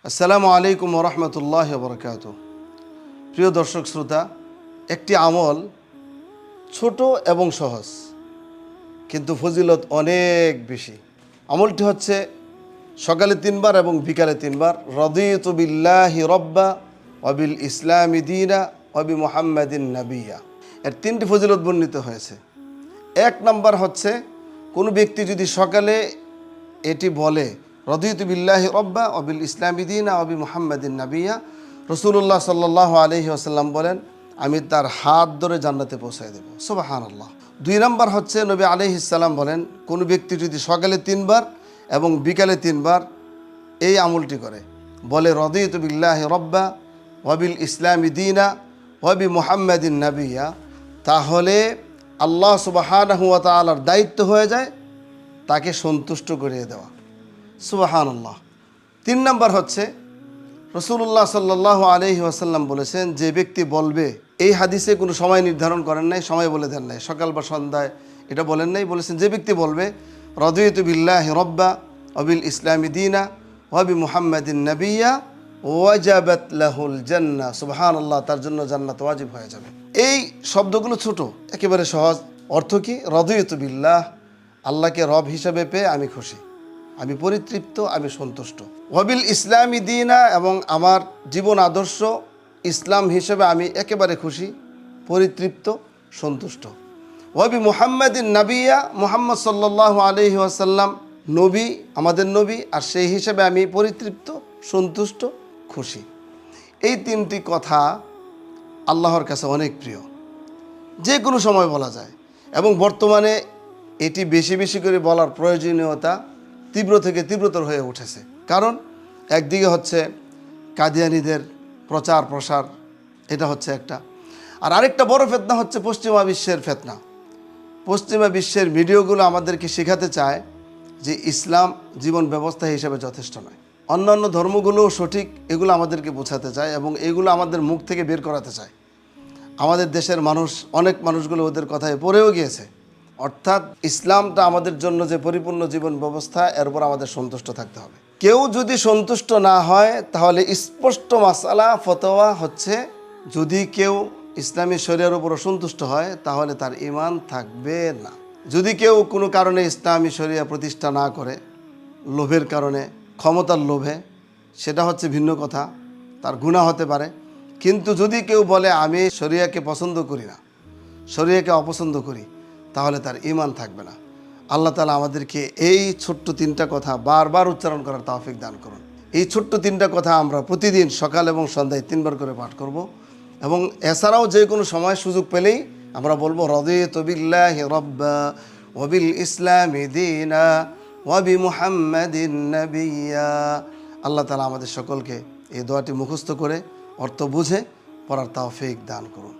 আসসালামু আলাইকুম ওরহমতুল্লাহ বরকাত। প্রিয় দর্শক শ্রোতা, একটি আমল ছোট এবং সহজ, কিন্তু ফজিলত অনেক বেশি। আমলটি হচ্ছে সকালে 3 বার এবং বিকালে 3 বার রাদিতু বিল্লাহি রব্বা ওয়া বিল ইসলামি দীনা ওয়া বি মুহাম্মাদিন নাবিয়্যা। এর 3টি ফজিলত বর্ণিত হয়েছে। 1 নাম্বার হচ্ছে, কোনো ব্যক্তি যদি সকালে এটি বলে রাদিতু বিল্লাহি রব্বা ওয়া বিল ইসলামি দীনা ওয়া বি মুহাম্মাদিন নাবিয়্যা, রাসূলুল্লাহ সাল্লাল্লাহু আলাইহি ওয়াসাল্লাম বলেন, আমি তার হাত ধরে জান্নাতে পৌঁছায় দেব। সুবহানাল্লাহ। 2 নাম্বার হচ্ছে, নবী আলাইহিস সালাম বলেন, কোনো ব্যক্তি যদি সকালে 3 বার এবং বিকালে 3 বার এই আমলটি করে, বলে রাদিতু বিল্লাহি রব্বা ওয়া বিল ইসলামি দীনা ওয়া বি মুহাম্মাদিন নাবিয়্যা, তাহলে আল্লাহ সুবহানাহু ওয়া তাআলার দায়িত্ব হয়ে যায় তাকে সন্তুষ্ট করিয়ে দেওয়া। সুবহানাল্লাহ। 3 নাম্বার হচ্ছে, রাসূলুল্লাহ সাল্লাল্লাহু আলাইহি ওয়াসাল্লাম বলেছেন, যে ব্যক্তি বলবে, এই হাদিসে কোনো সময় নির্ধারণ করেন নাই, সময় বলে দেন নাই, সকাল বা সন্ধ্যায় এটা বলেন নাই, বলেছেন যে ব্যক্তি বলবে রাদিতু বিল্লাহি রব্বা ওয়া বিল ইসলামি দীনা ওয়া বি মুহাম্মাদিন নাবিয়্যা ওয়াজাবাত লাহুল জান্নাহ, সুবহানাল্লাহ, তার জন্য জান্নাত ওয়াজিব হয়ে যাবে। এই শব্দগুলো ছোট, একেবারে সহজ। অর্থ কি? রাদিতু বিল্লাহ, আল্লাহকে রব হিসেবে পেয়ে আমি খুশি, আমি পরিতৃপ্ত, আমি সন্তুষ্ট। ওয়াবিল ইসলামি দীনা, এবং আমার জীবন আদর্শ ইসলাম হিসেবে আমি একেবারে খুশি, পরিতৃপ্ত, সন্তুষ্ট। ওয়াবি মুহাম্মাদিন নাবিয়্যা, মুহাম্মদ সাল্লাল্লাহু আলাইহি ওয়াসাল্লাম নবী, আমাদের নবী, আর সেই হিসেবে আমি পরিতৃপ্ত, সন্তুষ্ট, খুশি। এই 3টি কথা আল্লাহর কাছে অনেক প্রিয়, যে কোনো সময় বলা যায়, এবং বর্তমানে এটি বেশি বেশি করে বলার প্রয়োজনীয়তা তীব্র থেকে তীব্রতর হয়ে উঠেছে। কারণ একদিকে হচ্ছে কাদিয়ানীদের প্রচার প্রসার, এটা হচ্ছে একটা, আর আরেকটা বড় ফিতনা হচ্ছে পশ্চিমা বিশ্বের ফিতনা। পশ্চিমা বিশ্বের ভিডিওগুলো আমাদেরকে শেখাতে চায় যে ইসলাম জীবন ব্যবস্থা হিসেবে যথেষ্ট নয়, অন্যান্য ধর্মগুলোও সঠিক, এগুলো আমাদেরকে বোঝাতে চায় এবং এগুলো আমাদের মুখ থেকে বের করাতে চায়। আমাদের দেশের মানুষ, অনেক মানুষগুলো ওদের কথায় পড়েও গিয়েছে। অর্থাৎ ইসলামটা আমাদের জন্য যে পরিপূর্ণ জীবন ব্যবস্থা, এর উপর আমাদের সন্তুষ্ট থাকতে হবে। কেউ যদি সন্তুষ্ট না হয়, তাহলে স্পষ্ট মাসালা ফতোয়া হচ্ছে, যদি কেউ ইসলামী শরিয়ার উপর অসন্তুষ্ট হয়, তাহলে তার ঈমান থাকবে না। যদি কেউ কোনো কারণে ইসলামী শরিয়া প্রতিষ্ঠা না করে, লোভের কারণে, ক্ষমতার লোভে, সেটা হচ্ছে ভিন্ন কথা, তার গুনাহ হতে পারে। কিন্তু যদি কেউ বলে আমি শরিয়াকে পছন্দ করি না, শরিয়াকে অপছন্দ করি, তাহলে তার ঈমান থাকবে না। আল্লাহ তাআলা আমাদেরকে এই ছোট্ট 3টা কথা বারবার উচ্চারণ করার তৌফিক দান করুন। এই ছোট্ট 3টা কথা আমরা প্রতিদিন সকাল এবং সন্ধ্যায় 3 বার করে পাঠ করব, এবং এছাড়াও যে কোনো সময় সুযোগ পেলেই আমরা বলবো রাদিতু বিল্লাহি রব্বা ওয়া বিল ইসলামি দীনা ওয়া বি মুহাম্মাদিন নাবিয়্যা। আল্লাহ তাআলা আমাদের সকলকে এই দোয়াটি মুখস্থ করে অর্থ বুঝে পড়ার তৌফিক দান করুন।